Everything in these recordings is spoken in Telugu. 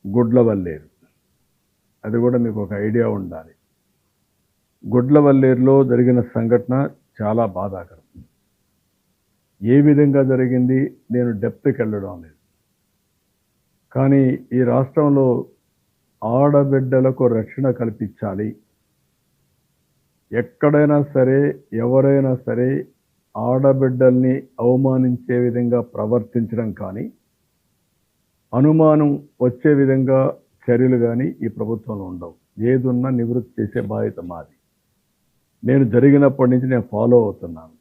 గుడ్లవల్లేరు. అది కూడా మీకు ఒక ఐడియా ఉండాలి. గుడ్లవల్లేరులో జరిగిన సంఘటన చాలా బాధాకరం. ఏ విధంగా జరిగింది నేను డెప్త్కి వెళ్ళడం లేదు. కానీ ఈ రాష్ట్రంలో ఆడబిడ్డలకు రక్షణ కల్పించాలి. ఎక్కడైనా సరే ఎవరైనా సరే ఆడబిడ్డల్ని అవమానించే విధంగా ప్రవర్తించడం కానీ అనుమానం వచ్చే విధంగా చర్యలు కానీ ఈ ప్రభుత్వంలో ఉండవు. ఏదున్నా నివృత్తి చేసే బాధ్యత మాది. నేను జరిగినప్పటి నుంచి నేను ఫాలో అవుతున్నాను.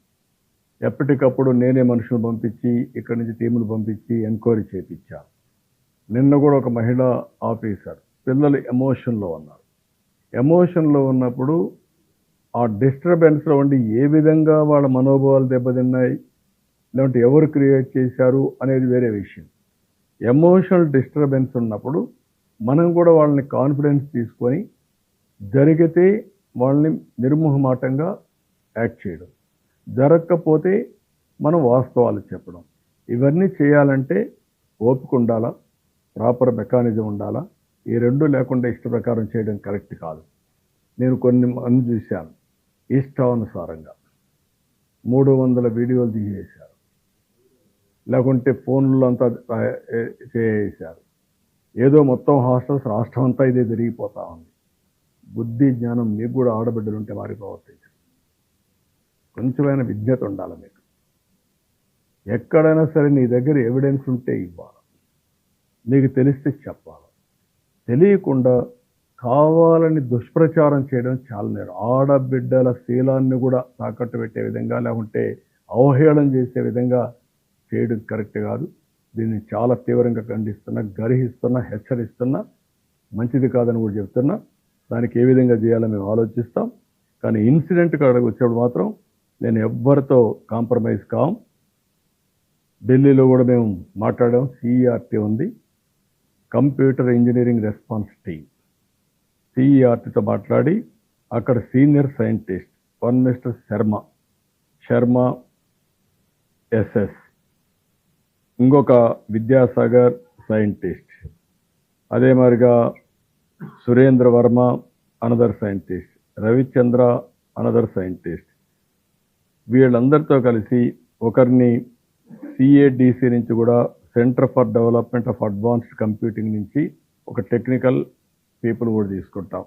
ఎప్పటికప్పుడు నేనే మనుషులు పంపించి ఇక్కడి నుంచి టీములు పంపించి ఎంక్వైరీ చేయించాను. నిన్న కూడా ఒక మహిళా ఆఫీసర్ పిల్లలు ఎమోషన్లో ఉన్నారు. ఎమోషన్లో ఉన్నప్పుడు ఆ డిస్టర్బెన్స్లో ఉండి ఏ విధంగా వాళ్ళ మనోభావాలు దెబ్బతిన్నాయి, లేదంటే ఎవరు క్రియేట్ చేశారు అనేది వేరే విషయం. ఎమోషనల్ డిస్టర్బెన్స్ ఉన్నప్పుడు మనం కూడా వాళ్ళని కాన్ఫిడెన్స్ తీసుకొని జరిగితే వాళ్ళని నిర్మోహమాటంగా యాక్ట్ చేయడం, జరగకపోతే మనం వాస్తవాలు చెప్పడం. ఇవన్నీ చేయాలంటే ఓపిక ఉండాలా, ప్రాపర్ మెకానిజం ఉండాలా. ఈ రెండు లేకుండా ఇష్ట ప్రకారం చేయడం కరెక్ట్ కాదు. నేను కొన్ని మంది చూశాను, ఇష్టానుసారంగా 300 వీడియోలు తీసేశారు, లేకుంటే ఫోన్లో అంతా చేసేశారు. ఏదో మొత్తం హాస్టల్స్ రాష్ట్రం అంతా ఇదే జరిగిపోతా ఉంది. బుద్ధి జ్ఞానం మీకు కూడా ఆడబిడ్డలు ఉంటే వారి ప్రవర్తించండి. కొంచెమైనా విజ్ఞత ఉండాలి మీకు. ఎక్కడైనా సరే నీ దగ్గర ఎవిడెన్స్ ఉంటే ఇవ్వాలి, నీకు తెలిస్తే చెప్పాలి. తెలియకుండా కావాలని దుష్ప్రచారం చేయడం చాలా నేరం. ఆడబిడ్డల శీలాన్ని కూడా తాకట్టు పెట్టే విధంగా లేకుంటే అవహేళన చేసే విధంగా చేయడం కరెక్ట్ కాదు. దీన్ని చాలా తీవ్రంగా ఖండిస్తున్నా, గర్హిస్తున్నా, హెచ్చరిస్తున్నా. మంచిది కాదని కూడా చెప్తున్నా. దానికి ఏ విధంగా చేయాలో మేము ఆలోచిస్తాం. కానీ ఇన్సిడెంట్ కాడికి వచ్చేప్పుడు మాత్రం నేను ఎవ్వరితో కాంప్రమైజ్ కాం. ఢిల్లీలో కూడా మేము మాట్లాడాం. సిఈఆర్టీ ఉంది, కంప్యూటర్ ఇంజనీరింగ్ రెస్పాన్స్ టీమ్. సిఈఆర్టీతో మాట్లాడి అక్కడ senior scientist one mister Sharma SS, ఇంకొక విద్యాసాగర్ సైంటిస్ట్, అదే మాదిరిగా Surendra Varma another scientist, Ravichandra another scientist. వీళ్ళందరితో కలిసి ఒకరిని సిఏడిసి నుంచి కూడా centre for development of advanced computing నుంచి ఒక టెక్నికల్ పీపుల్ కూడా తీసుకుంటాం.